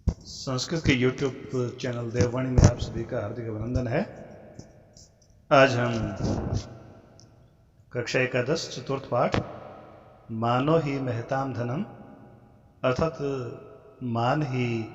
संस्कृत के YouTube channel देववाणी में आप सभी का हार्दिक अभिनंदन है। आज हम कक्षा एकादश चतुर्थ पाठ मानो ही महताम धनम अर्थात मान ही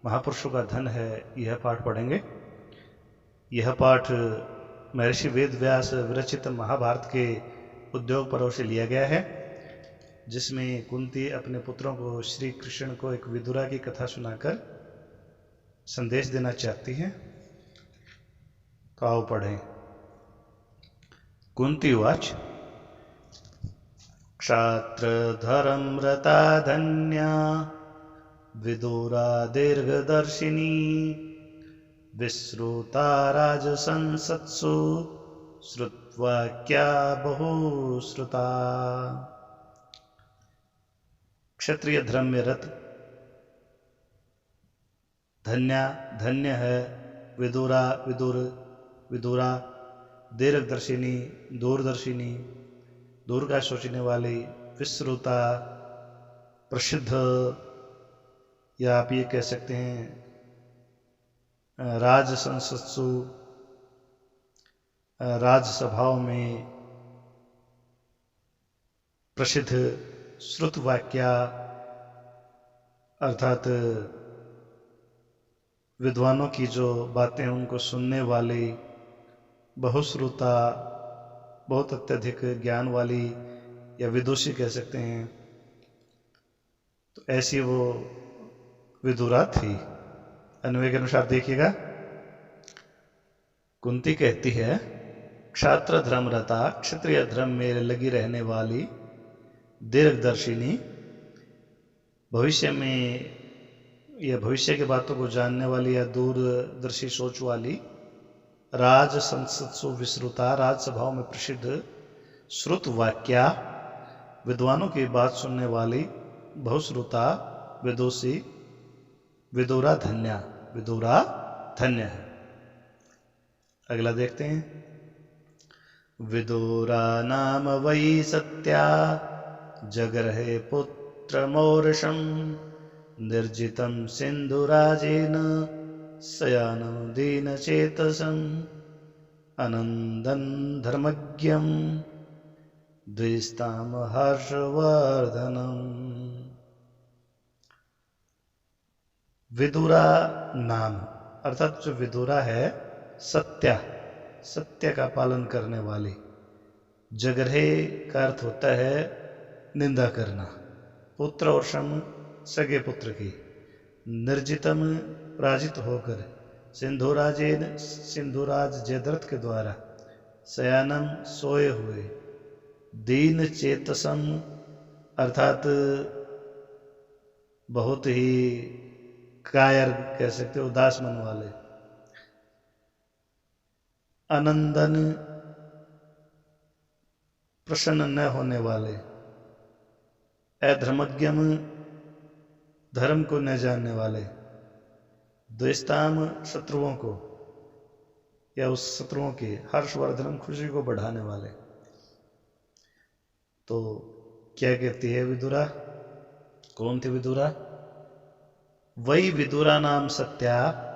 महापुरुषों का धन है, यह पाठ पढ़ेंगे। यह पाठ महर्षि वेद व्यास विरचित महाभारत के उद्योग पर्व से लिया गया है, जिसमें कुंती अपने पुत्रों को श्री कृष्ण को एक विदुरा की कथा सुनाकर संदेश देना चाहती हैं। तो आओ पढ़ें। कुंती उवाच क्षात्रधरम्रता धन्या विदुरा दीर्घदर्शिनी विश्रुता राजसंसत्सु श्रुत्वाक्या बहुश्रुता। क्षत्रिय धर्म में रत धन्य है विदुरा विदुरा दीर्घदर्शिनी दूरदर्शिनी दूर का सोचने वाली विश्रुता प्रसिद्ध, या आप ये कह सकते हैं राजसंसत्सु राजसभाओं में प्रसिद्ध, श्रुतवाक्या अर्थात विद्वानों की जो बातें उनको सुनने वाली, बहुश्रुता बहुत अत्यधिक ज्ञान वाली या विदुषी कह सकते हैं। तो ऐसी वो विदुरा थी। अन्वय के अनुसार देखिएगा, कुंती कहती है क्षात्र धर्मरता क्षत्रिय धर्म में लगी रहने वाली, दीर्घदर्शिनी भविष्य में या भविष्य की बातों को जानने वाली या दूरदर्शी सोच वाली, राज संसत्सु विश्रुता राजसभाओं में प्रसिद्ध, श्रुत वाक्या विद्वानों की बात सुनने वाली, बहुश्रुता विदुषी, विदुरा धन्य है। अगला देखते हैं। विदुरा नाम वै सत्या जगर्हे पुत्रमौर्षं निर्जितं सिन्धुराजेन शयानं दीनचेतसं अनन्दं धर्मज्ञं द्विस्ताम हर्षवर्धनम्। विदुरा नाम अर्थात जो विदुरा है सत्य का पालन करने वाली। जगर्हे का अर्थ होता है निंदा करना। पुत्र और शम सगे पुत्र की। निर्जितम पराजित होकर, सिंधुराज जयद्रथ के द्वारा, शयानम सोए हुए, दीन चेतसम अर्थात बहुत ही कायर कह सकते हो, उदास मन वाले, अनंदन प्रसन्न न होने वाले, अधर्मज्ञम धर्म को न जानने वाले, द्वेष्टाम शत्रुओं को या उस शत्रुओं के, हर्षवर्धनम खुशी को बढ़ाने वाले। तो क्या कहती है विदुरा? कौन थी विदुरा? वही विदुरा नाम सत्या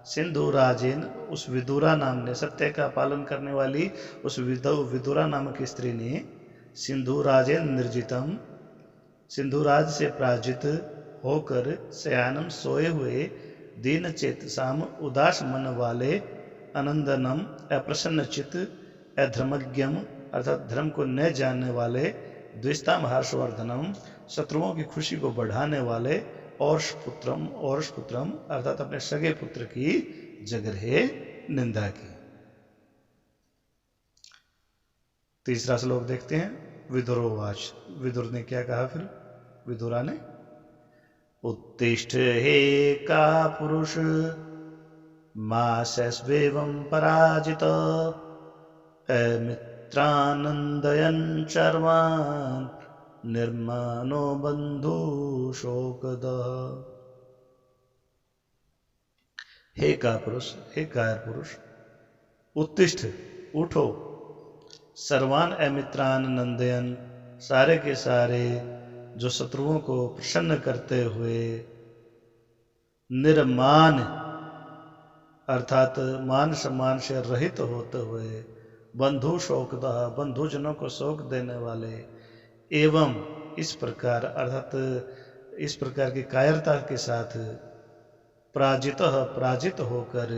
सिंधुराजेन, उस विदुरा नाम ने, सत्य का पालन करने वाली उस विदुरा नामक स्त्री ने, सिंधुराजेन निर्जितम सिंधुराज से पराजित होकर, शयानम सोए हुए, दीन चेतसाम उदास मन वाले, अनंदनम अप्रसन्न चित, अधर्मज्ञम अर्थात धर्म को न जानने वाले, द्विस्ताम हर्षवर्धनम शत्रुओं की खुशी को बढ़ाने वाले, और्षपुत्रम अर्थात अपने सगे पुत्र की जगर्हे निंदा की। तीसरा श्लोक देखते हैं। विदुरोवाच, विदुर ने क्या कहा फिर? विदुरा ने, उत्तिष्ठ हे का पुरुष मासस्वेवं पराजित अमित्रानंदयन् शर्वान् निर्मानो बंधु शोकद। हे का पुरुष, हे कायर पुरुष, उत्तिष्ठ उठो, सर्वान अमित्रान नंदयन सारे के सारे जो शत्रुओं को प्रसन्न करते हुए, निर्मान अर्थात मान सम्मान से रहित होते हुए, बंधु शोकदा बंधुजनों को शोक देने वाले, एवं इस प्रकार अर्थात इस प्रकार की कायरता के साथ पराजित होकर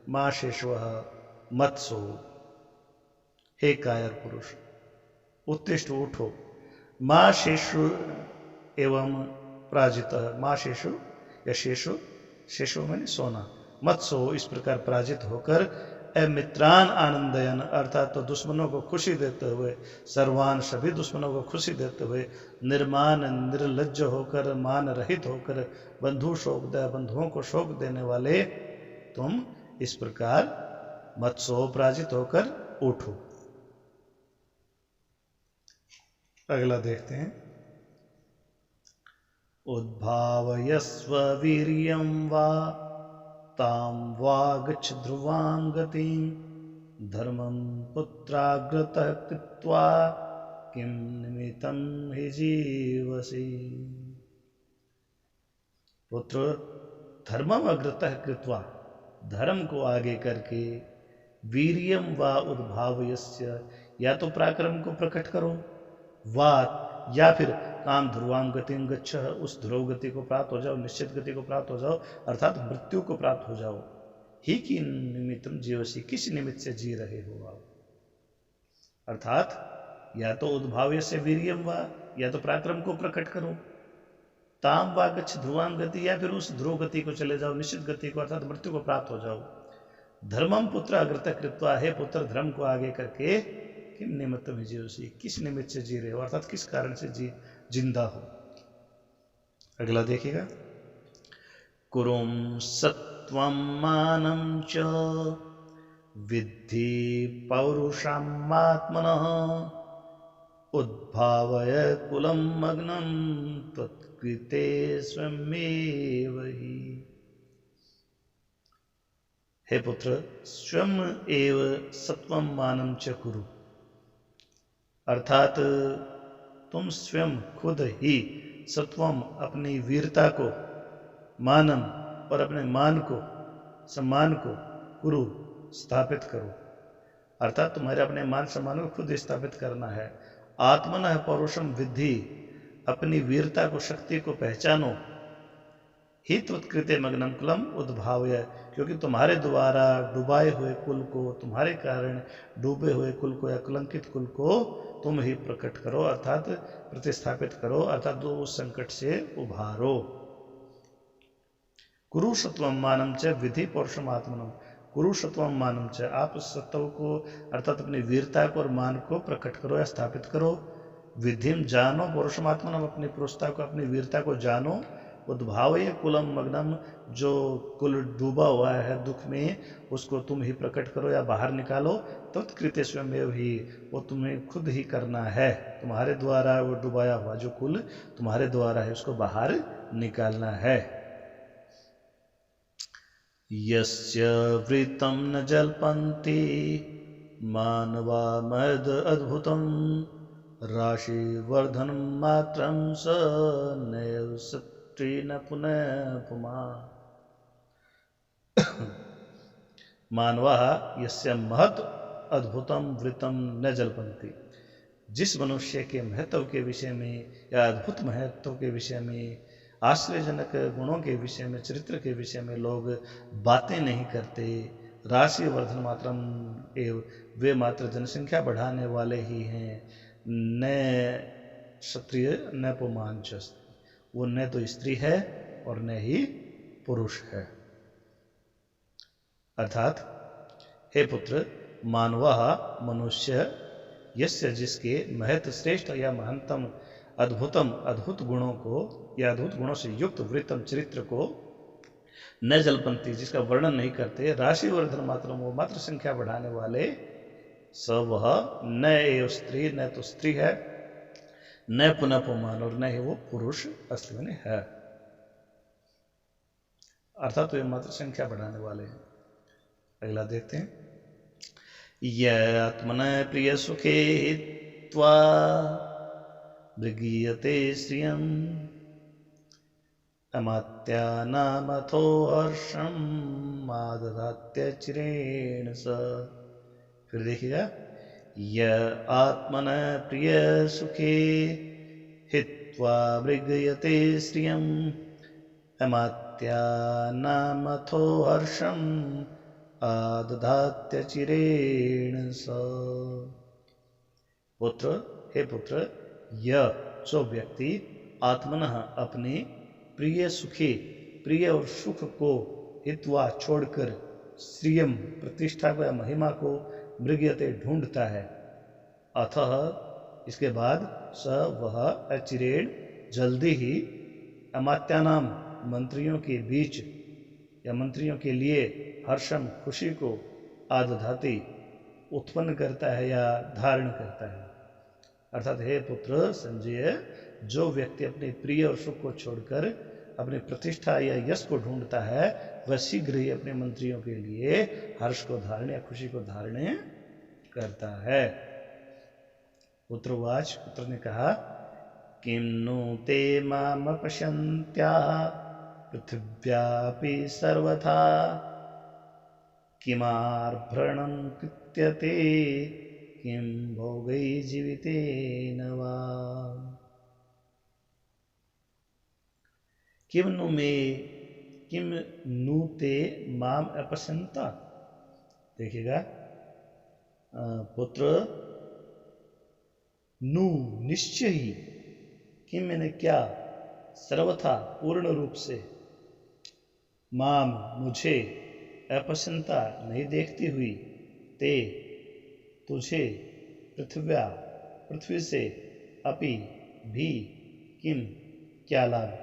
माँ शेष्व मत्सो, हे कायर पुरुष उत्तिष्ठ उठो, माँ शेषु एवं पराजित, माँ शेषु या शेषु, शेषु मैंने सोना, मत्सो इस प्रकार पराजित होकर, अमित्रान आनंदयन अर्थात तो दुश्मनों को खुशी देते हुए, सर्वान सभी दुश्मनों को खुशी देते हुए, निर्मान निर्लज्ज होकर मान रहित होकर, बंधु शोक दे बंधुओं को शोक देने वाले तुम इस प्रकार मत्सो पराजित होकर उठो। अगला देखते हैं। उद्भावयस्व वीर्यं वा तां वा गच्छ ध्रुवां गतिं, धर्मं पुत्राग्रतः कृत्वा किं निमित्तं हि जीवसि। पुत्र धर्मम अग्रतः कृत्वा, धर्म को आगे करके, वीर्यम वा उद्भावयस्य या तो पराक्रम को प्रकट करो, वा या फिर काम ध्रुवाम गतिम गच्छ उस ध्रुव गति को प्राप्त हो जाओ, निश्चित गति को प्राप्त हो जाओ अर्थात मृत्यु को प्राप्त हो जाओ। ही की निमित्तम जीवसी, किस निमित्त से जी रहे हो आप, अर्थात या तो उद्भाव्य से वीर्यम वा या तो पराक्रम को प्रकट करो, ताम वा गच्छ ध्रुवाम गति या फिर उस ध्रुव गति को चले जाओ, निश्चित गति को अर्थात मृत्यु को प्राप्त हो जाओ। धर्मम पुत्र अग्रत कृत्वा, है पुत्र धर्म को आगे करके, किम निमित्त में जीवसी, किस निमित्त से जी रहे हो अर्थात किस कारण से जिंदा हो। अगला देखिएगा। कुरुम सत्वम मानं च विद्धि पौरुषमात्मनः, उद्भावय कुलं मग्नं त्वत्कृते स्वयमेव हि। हे पुत्र स्वयं एव सत्वम मानं च कुरु, अर्थात तुम स्वयं खुद ही सत्वम अपनी वीरता को, मानम और अपने मान को, सम्मान को, कुरु स्थापित करो, अर्थात तुम्हारे अपने मान सम्मान को खुद स्थापित करना है। आत्मनः पौरुषम विद्धि, अपनी वीरता को, शक्ति को पहचानो। ही त्वत्कृते मग्नम कुलम उद्भाव्य, क्योंकि तुम्हारे द्वारा डुबाए हुए कुल को, तुम्हारे कारण डूबे हुए कुल को या कलंकित कुल को तुम ही प्रकट करो अर्थात प्रतिस्थापित करो, अर्थात उस संकट से उभारो। कुरुषत्वम मानम च विधि पौरुषम आत्मनम, कुरुषत्वम मानम च, आप सत्व को अर्थात अपनी वीरता को और मान को प्रकट करो या स्थापित करो। विधिम जानो पौरुषम आत्मनम, अपनी पुरुषता को, अपनी वीरता को जानो। उद्भावय कुलम मग्नम, जो कुल डूबा हुआ है दुख में, उसको तुम ही प्रकट करो या बाहर निकालो। तत्कृत्य स्वयं ही, वो तुम्हें खुद ही करना है, तुम्हारे द्वारा वो डुबाया हुआ जो कुल तुम्हारे द्वारा है उसको बाहर निकालना है। यस्य वृत्तं न जल्पन्ति मानवा महद अद्भुतं, राशिवर्धनं मात्रं स नैव न पुनः पुमान्। मानवा यस्य महत् अद्भुतम वृत्तम न जल्पन्ति, जिस मनुष्य के महत्व के विषय में या अद्भुत महत्व के विषय में, आश्चर्यजनक गुणों के विषय में, चरित्र के विषय में लोग बातें नहीं करते। राशि वर्धन मात्रम एव, वे मात्र जनसंख्या बढ़ाने वाले ही हैं। न क्षत्रिय न पुमान, वो न तो स्त्री है और न ही पुरुष है। अर्थात हे पुत्र, मानवा मनुष्य, यस्य जिसके, महत श्रेष्ठ या महंतम, अद्भुतम अद्भुत गुणों को या अद्भुत गुणों से युक्त वृत्तम चरित्र को, न जल्पन्ति जिसका वर्णन नहीं करते, राशि वर्धन मात्र वो मात्र संख्या बढ़ाने वाले, स वह न एव स्त्री, न तो स्त्री है, न पुनः पुमान और न ही वो पुरुष अस्तित्व में है, अर्थात वे मात्र संख्या बढ़ाने वाले हैं। अगला देखते हैं। यह आत्मन प्रिय सुखे त्वा मृगीयते श्रियं, अमात्यानामथो हर्षम आदधात्य चिरेण स। फिर देखिएगा, य आत्मन प्रिय सुखे हित्वा मृगयते श्रियम् अमात्यानामथो हर्षम आदधात्य चिरेण स। पुत्र, हे पुत्र, यह जो व्यक्ति आत्मनः अपने प्रिय सुखे, प्रिय और सुख को हित्वा छोड़कर श्रियम प्रतिष्ठा को या महिमा को मृगयते ढूंढता है, अतः इसके बाद स वह अचिरेण जल्दी ही अमात्यानाम मंत्रियों के बीच या मंत्रियों के लिए हर्षम खुशी को आदधाति उत्पन्न करता है या धारण करता है। अर्थात हे पुत्र संजय, जो व्यक्ति अपने प्रिय और सुख को छोड़कर अपनी प्रतिष्ठा या यश को ढूंढता है, वह शीघ्र ही अपने मंत्रियों के लिए हर्ष को धारण या खुशी को धारण करता है। पुत्रवाच, पुत्र ने कहा, किम नु ते माम पश्यन्त्याः पृथिव्यापि सर्वथा किमार्भरणं कृत्यते किं भोगै जीवितेन वा। किम नु ते माम अपश्यन्ता। देखिएगा पुत्र, नु निश्चय ही, किम मैंने क्या, सर्वथा पूर्ण रूप से, माम मुझे, अपश्यन्ता नहीं देखती हुई, ते तुझे, पृथ्व्या पृथ्वी से, अपि भी, किम क्या लाभ।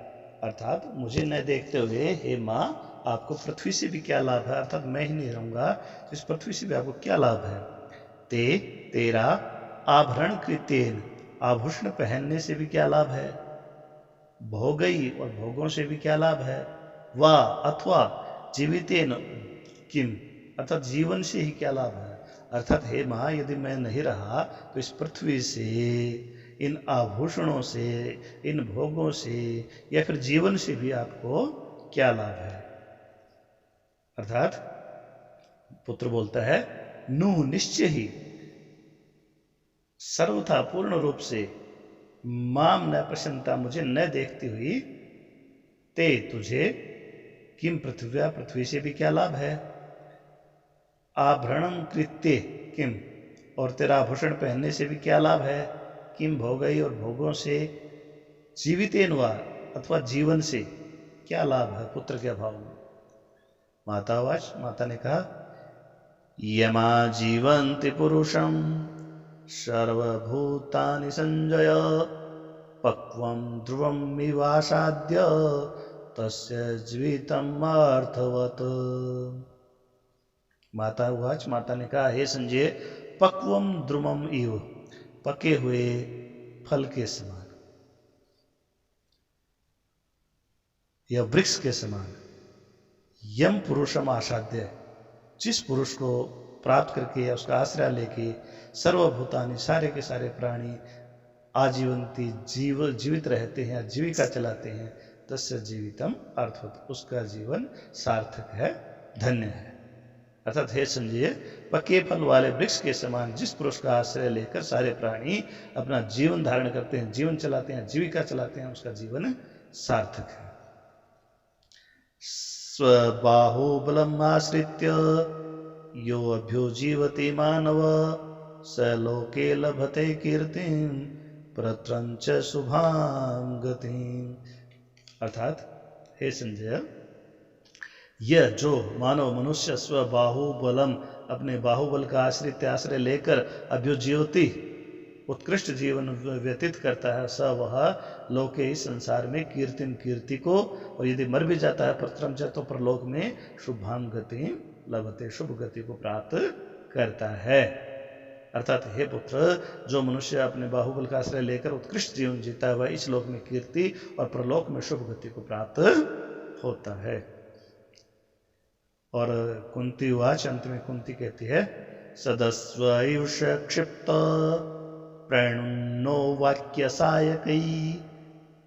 अर्थात मुझे न देखते हुए हे माँ, आपको पृथ्वी से भी क्या लाभ है, अर्थात मैं ही नहीं रहूंगा तो इस पृथ्वी से भी आपको क्या लाभ है। ते तेरा आभरण कृत्येन, आभूषण पहनने से भी क्या लाभ है। भोगई और भोगों से भी क्या लाभ है। वा अथवा जीवितेन किम, अर्थात जीवन से ही क्या लाभ है। अर्थात हे माँ, यदि मैं नहीं रहा तो इस पृथ्वी से, इन आभूषणों से, इन भोगों से या फिर जीवन से भी आपको क्या लाभ है। अर्थात पुत्र बोलता है, नु निश्चय ही, सर्वथा पूर्ण रूप से, माम न प्रसन्नता मुझे न देखती हुई, ते तुझे, किम पृथ्व्या पृथ्वी से भी क्या लाभ है। आभरणम कृत्य किम, और तेरा आभूषण पहनने से भी क्या लाभ है। किम भोगई, और भोगों से, जीवितेन वा अथवा जीवन से क्या लाभ है पुत्र के अभाव में। मातावाच, माता ने कहा, यमा जीवन्ति पुरुषम सर्वभूतानि संजय पक्वं ध्रुवम् इवासाद्य तस्य जीवितम् अर्थवत्। माता उवाच, माता ने कहा, हे संजय, पक्वम ध्रुवम इव, पके हुए फल के समान या वृक्ष के समान, यम पुरुषम आसाध्य, जिस पुरुष को प्राप्त करके या उसका आश्रय लेके सर्वभूतानि, सारे के सारे प्राणी आजीवंती जीवित रहते हैं, जीविका चलाते हैं, तस्य जीवितम अर्थवत्, उसका जीवन सार्थक है, धन्य है। अर्थात हे संजय, पके फल वाले वृक्ष के समान जिस पुरुष का आश्रय लेकर सारे प्राणी अपना जीवन धारण करते हैं, जीवन चलाते हैं, जीविका चलाते हैं, उसका जीवन सार्थक है। स्वबाहुबलम् आश्रित्य यो अभ्युजीवति मानव स लोके लभते कीर्तिं परत्रञ्च शुभां गतिम्। अर्थात हे संजय, यह जो मानव मनुष्य स्वबाहुबलम, अपने बाहुबल का आश्रय लेकर अभ्युजीवति, उत्कृष्ट जीवन व्यतीत करता है, स वह लोके, इस संसार में, कीर्तिम कीर्ति को, और यदि मर भी जाता है परत्रञ्च, तो परलोक में शुभाम गति लभते, शुभ गति को प्राप्त करता है। अर्थात हे पुत्र, जो मनुष्य अपने बाहुबल का आश्रय लेकर उत्कृष्ट जीवन जीता है, वह इस लोक में कीर्ति और परलोक में शुभ गति को प्राप्त होता है। और कुंती वाच, अंत में कुंती कहती है, सदस्वयुष क्षिप्त प्रणुन्नो वाक्य सायकै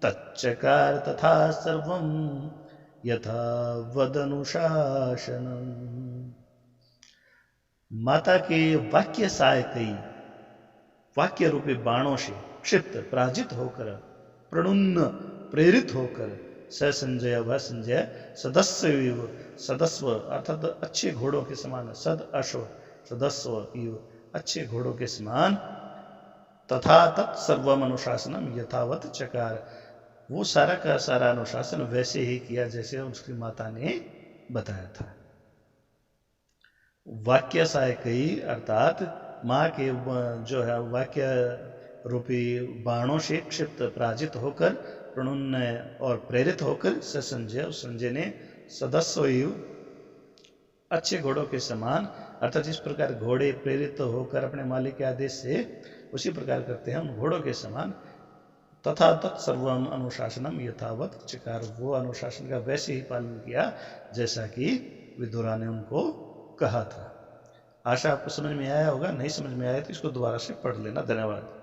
तच्चकार तथा सर्वं यथा वदनुशासनम। माता के वाक्य सायकई, वाक्य रूपी बाणों से क्षिप्त पराजित होकर, प्रणुन्न प्रेरित होकर, स संजय वह संजय सदस्व, सदस्व अर्थात अच्छे घोड़ों के समान, सद अश्व सदस्व इव अच्छे घोड़ों के समान, तथा तत्सर्वम अनुशासनम यथावत चकार, वो सारा का सारा अनुशासन वैसे ही किया जैसे उसकी माता ने बताया था। वाक्य सायकई अर्थात माँ के जो है वाक्य रूपी बाणों से क्षिप्त पराजित होकर, प्रणुन्न और प्रेरित होकर, स संजय उस संजय ने सदस्व अच्छे घोड़ों के समान, अर्थात जिस प्रकार घोड़े प्रेरित होकर अपने मालिक के आदेश से उसी प्रकार करते हैं उन घोड़ों के समान, तथा तत्सर्वम अनुशासनम यथावत चकार, वो अनुशासन का वैसे ही पालन किया जैसा कि विदुरा ने उनको कहा था। आशा आपको समझ में आया होगा, नहीं समझ में आया तो इसको दोबारा से पढ़ लेना। धन्यवाद।